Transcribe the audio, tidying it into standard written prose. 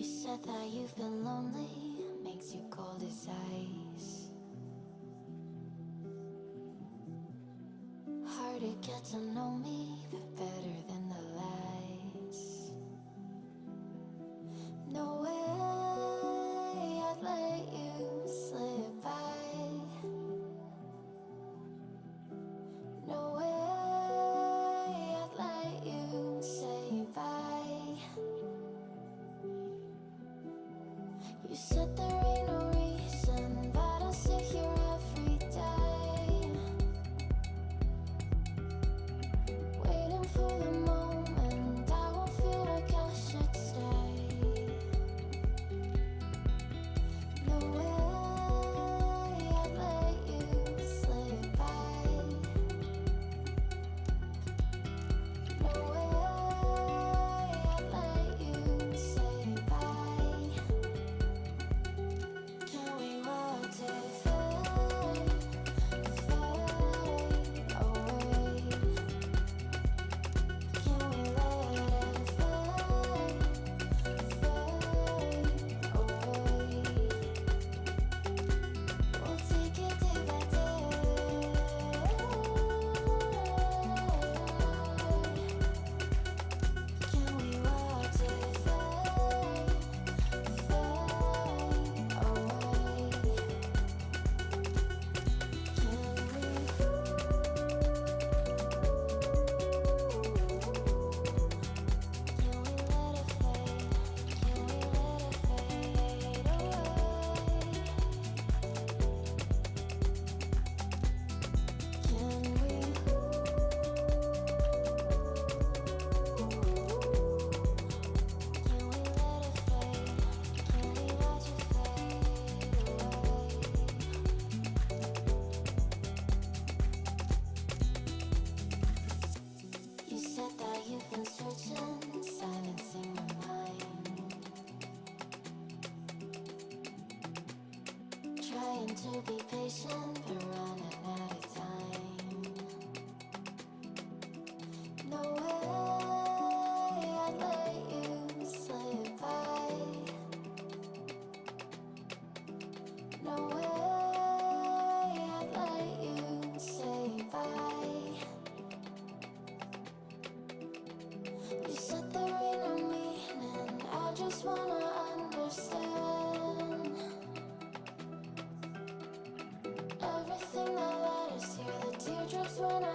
said that you've been lonely, makes you cold as ice. Hard to get to know me, but better than the lies. No way I'd let you slip by. No way I'd let you say bye. You said there ain't no reason, but I'll sit here every day, waiting for the moment I won't feel like I should stay. No way I'd let you slip by. No way I'd let you say bye. Can we watch it fade, fade away? Can we let it fade, fade away? We'll take it day by day. Can we watch it fade, fade away? You said that you've been searching, silencing your mind, trying to be patient, but running out of time. No way I'd let you slip by. No way I'd let you say bye. You said there ain't no meaning, I just wanna understand everything that led us here, the teardrops when I